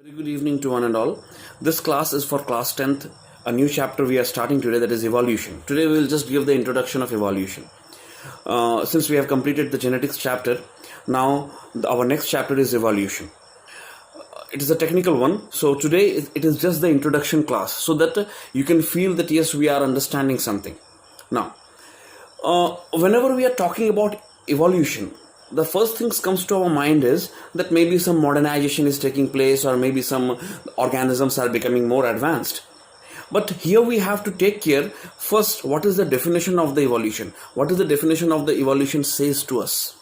Very good evening to one and all. This class is for class 10th, a new chapter we are starting today, that is evolution. Today we will just give the introduction of evolution. Since we have completed the genetics chapter, now our next chapter is evolution. It is a technical one, so today it is just the introduction class so that you can feel that yes, we are understanding something. Now, whenever we are talking about evolution, the first things comes to our mind is that maybe some modernization is taking place or maybe some organisms are becoming more advanced. But here we have to take care first, what is the definition of the evolution? What is the definition of the evolution says to us?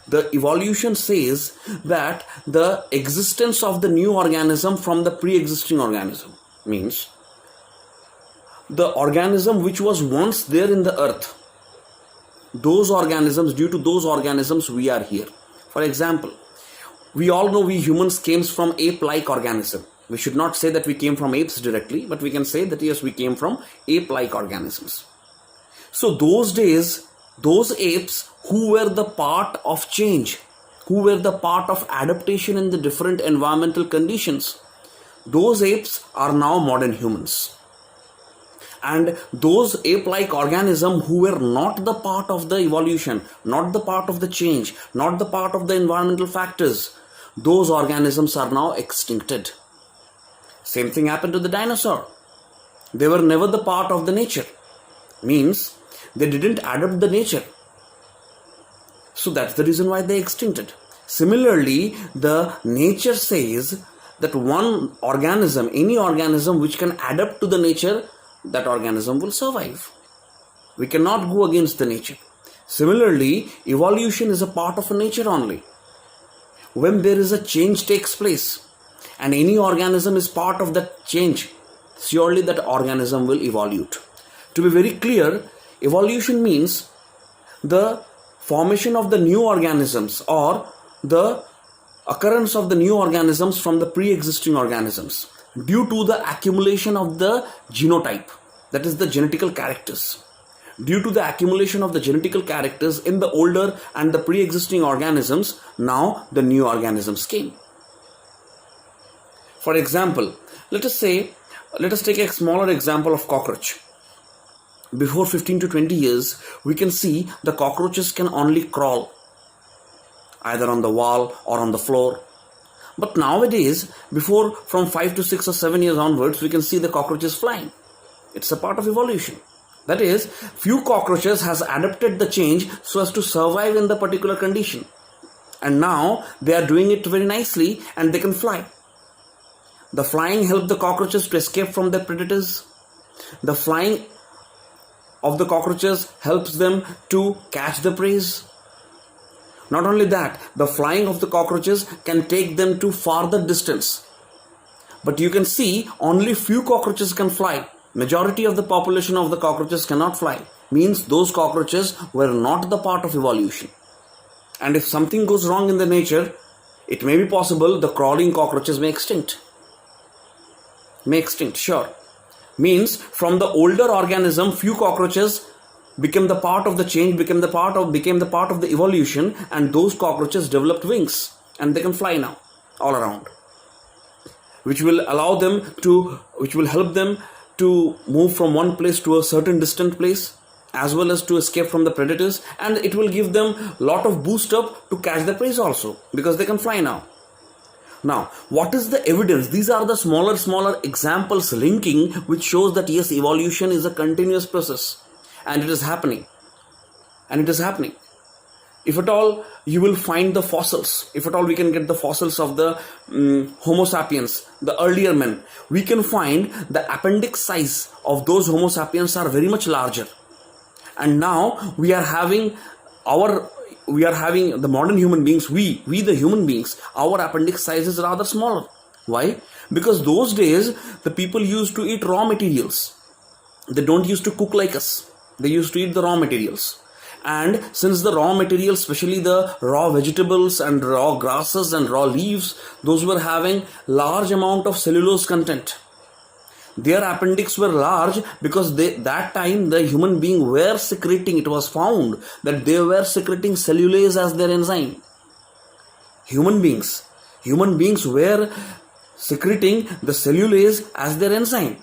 The evolution says that the existence of the new organism from the pre-existing organism means the organism which was once there in the earth, those organisms, due to those organisms we are here. For example, we all know we humans came from ape-like organism. We should not say that we came from apes directly, but we can say that yes, we came from ape-like organisms. So those days, those apes who were the part of change, who were the part of adaptation in the different environmental conditions, those apes are now modern humans. And those ape-like organisms who were not the part of the evolution, not the part of the change, not the part of the environmental factors, those organisms are now extincted. Same thing happened to the dinosaur. They were never the part of the nature. Means they didn't adapt the nature. So that's the reason why they extincted. Similarly, the nature says that one organism, any organism which can adapt to the nature, that organism will survive. We cannot go against the nature. Similarly, evolution is a part of nature only. When there is a change takes place and any organism is part of that change, surely that organism will evolve. To be very clear, evolution means the formation of the new organisms or the occurrence of the new organisms from the pre-existing organisms due to the accumulation of the genotype, that is the genetical characters. Due to the accumulation of the genetical characters in the older and the pre-existing organisms, now the new organisms came. For example, let us take a smaller example of cockroach. Before 15 to 20 years, we can see the cockroaches can only crawl, either on the wall or on the floor. But nowadays, from 5 to 6 or 7 years onwards, we can see the cockroaches flying. It's a part of evolution. That is, few cockroaches has adapted the change so as to survive in the particular condition. And now they are doing it very nicely and they can fly. The flying helps the cockroaches to escape from their predators. The flying of the cockroaches helps them to catch the prey. Not only that, the flying of the cockroaches can take them to farther distance. But you can see only few cockroaches can fly. Majority of the population of the cockroaches cannot fly. Means those cockroaches were not the part of evolution. And if something goes wrong in the nature, it may be possible the crawling cockroaches may extinct. Sure. Means from the older organism, few cockroaches became the part of the change, became the part of the evolution, and those cockroaches developed wings and they can fly now all around, which will help them to move from one place to a certain distant place, as well as to escape from the predators, and it will give them a lot of boost up to catch the prey also, because they can fly now. Now, what is the evidence? These are the smaller examples linking, which shows that yes, evolution is a continuous process. And it is happening. If at all you will find the fossils, if at all we can get the fossils of the Homo sapiens, the earlier men, we can find the appendix size of those Homo sapiens are very much larger. And now we are having the modern human beings, we the human beings, our appendix size is rather smaller. Why? Because those days the people used to eat raw materials. They don't used to cook like us. They used to eat the raw materials. And since the raw materials, especially the raw vegetables and raw grasses and raw leaves, those were having large amount of cellulose content. Their appendix were large because that time the human being were secreting, it was found that they were secreting cellulase as their enzyme. Human beings were secreting the cellulase as their enzyme.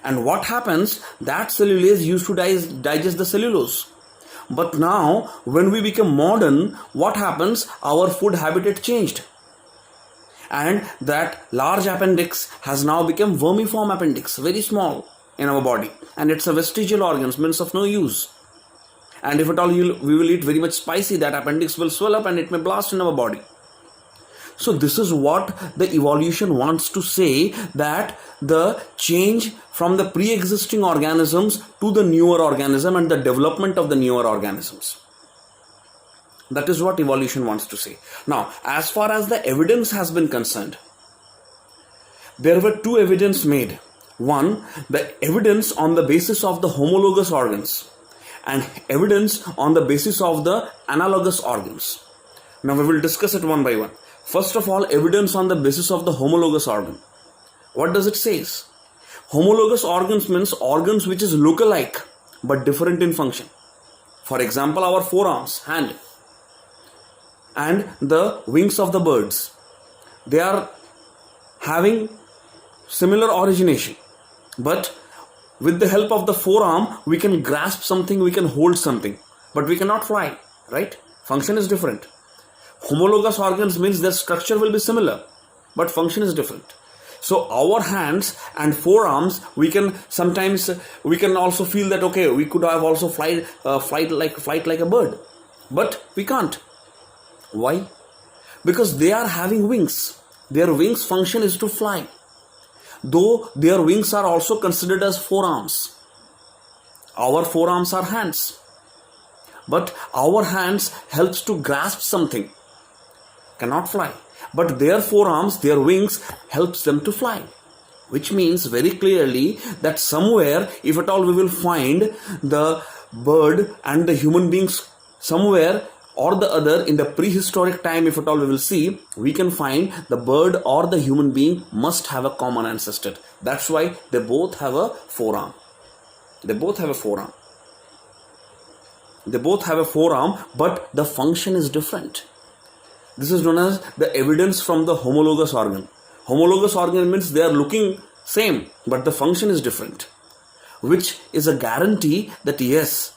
And what happens? That cellulase used to digest the cellulose. But now, when we become modern, what happens? Our food habitat changed. And that large appendix has now become vermiform appendix, very small in our body. And it's a vestigial organ, means of no use. And if at all we will eat very much spicy, that appendix will swell up and it may blast in our body. So this is what the evolution wants to say, that the change from the pre-existing organisms to the newer organism and the development of the newer organisms. That is what evolution wants to say. Now, as far as the evidence has been concerned, there were two evidence made. One, the evidence on the basis of the homologous organs, and evidence on the basis of the analogous organs. Now we will discuss it one by one. First of all, evidence on the basis of the homologous organ. What does it say? Homologous organs means organs which is look-alike but different in function. For example, our forearms, hand, and the wings of the birds. They are having similar origination, but with the help of the forearm, we can grasp something, we can hold something, but we cannot fly, right? Function is different. Homologous organs means their structure will be similar, but function is different. So our hands and forearms, we can also feel that, okay, we could have also flight like a bird, but we can't. Why? Because they are having wings. Their wings function is to fly. Though their wings are also considered as forearms. Our forearms are hands. But our hands helps to grasp something. Cannot fly. But their forearms, their wings helps them to fly. Which means very clearly that somewhere, if at all we will find the bird and the human beings somewhere or the other in the prehistoric time, if at all we will see, we can find the bird or the human being must have a common ancestor. That's why they both have a forearm. They both have a forearm. They both have a forearm, but the function is different. This is known as the evidence from the homologous organ. Homologous organ means they are looking same, but the function is different, which is a guarantee that yes,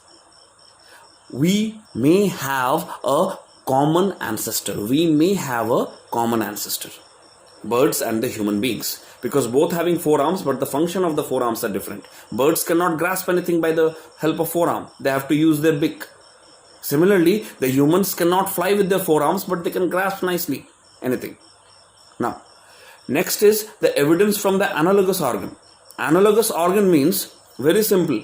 we may have a common ancestor. We may have a common ancestor. Birds and the human beings. Because both having forearms, but the function of the forearms are different. Birds cannot grasp anything by the help of forearm. They have to use their beak. Similarly, the humans cannot fly with their forearms, but they can grasp nicely anything. Now, next is the evidence from the analogous organ. Analogous organ means very simple.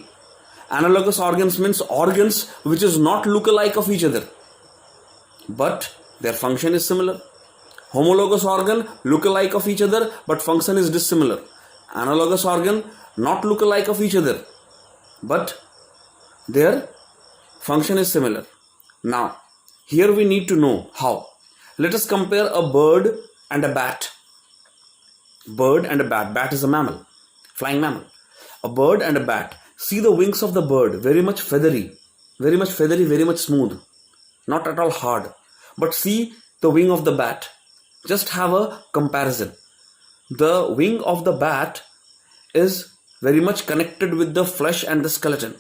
Analogous organs means organs which is not look-alike of each other, but their function is similar. Homologous organ, look-alike of each other, but function is dissimilar. Analogous organ, not look-alike of each other, but their function is similar. Now, here we need to know how. Let us compare a bird and a bat. Bird and a bat. Bat is a mammal, flying mammal. A bird and a bat. See the wings of the bird, very much feathery, very much smooth, not at all hard. But see the wing of the bat. Just have a comparison. The wing of the bat is very much connected with the flesh and the skeleton.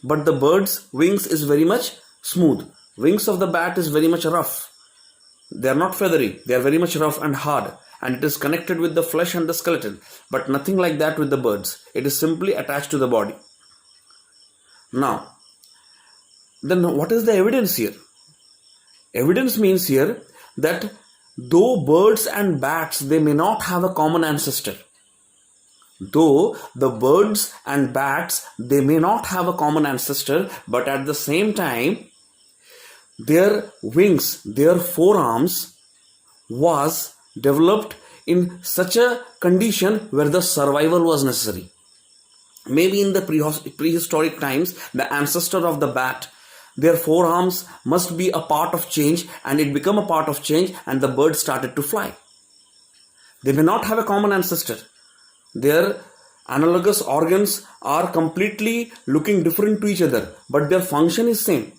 But the bird's wings is very much smooth. Wings of the bat is very much rough. They are not feathery. They are very much rough and hard. And it is connected with the flesh and the skeleton. But nothing like that with the birds. It is simply attached to the body. Now, then what is the evidence here? Evidence means here that though birds and bats, they may not have a common ancestor. Though the birds and bats, they may not have a common ancestor, but at the same time, their wings, their forearms was developed in such a condition where the survival was necessary. Maybe in the prehistoric times, the ancestor of the bat, their forearms must be a part of change, and it became a part of change, and the bird started to fly. They may not have a common ancestor. Their analogous organs are completely looking different to each other, but their function is same.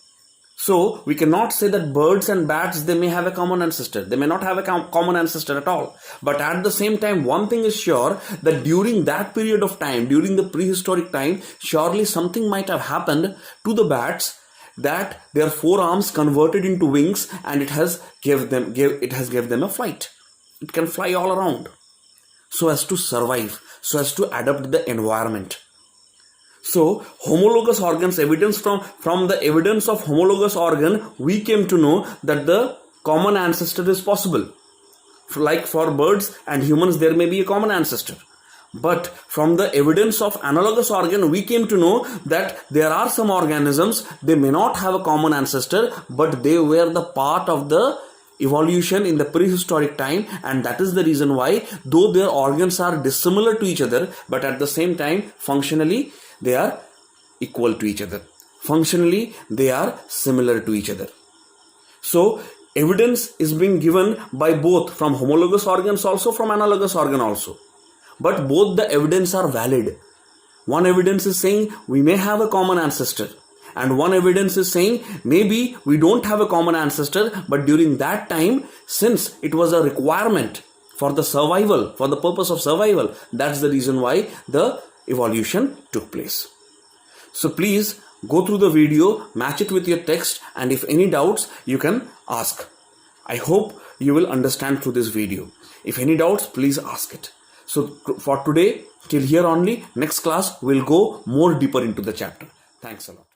So we cannot say that birds and bats, they may have a common ancestor. They may not have a common ancestor at all. But at the same time, one thing is sure, that during that period of time, during the prehistoric time, surely something might have happened to the bats, that their forearms converted into wings, and it has gave them a flight. It can fly all around, so as to survive, so as to adapt the environment. So homologous organs, evidence from the evidence of homologous organ, we came to know that the common ancestor is possible. Like for birds and humans, there may be a common ancestor. But from the evidence of analogous organ, we came to know that there are some organisms, they may not have a common ancestor, but they were the part of the evolution in the prehistoric time, and that is the reason why, though their organs are dissimilar to each other, but at the same time, functionally, they are equal to each other. Functionally, they are similar to each other. So, evidence is being given by both, from homologous organs also, from analogous organ also. But both the evidence are valid. One evidence is saying we may have a common ancestor, and one evidence is saying maybe we don't have a common ancestor, but during that time, since it was a requirement for the survival, for the purpose of survival, that's the reason why the evolution took place. So please go through the video, match it with your text, and if any doubts, you can ask. I hope you will understand through this video. If any doubts, please ask it. So for today, till here only. Next class, we'll go more deeper into the chapter. Thanks a lot.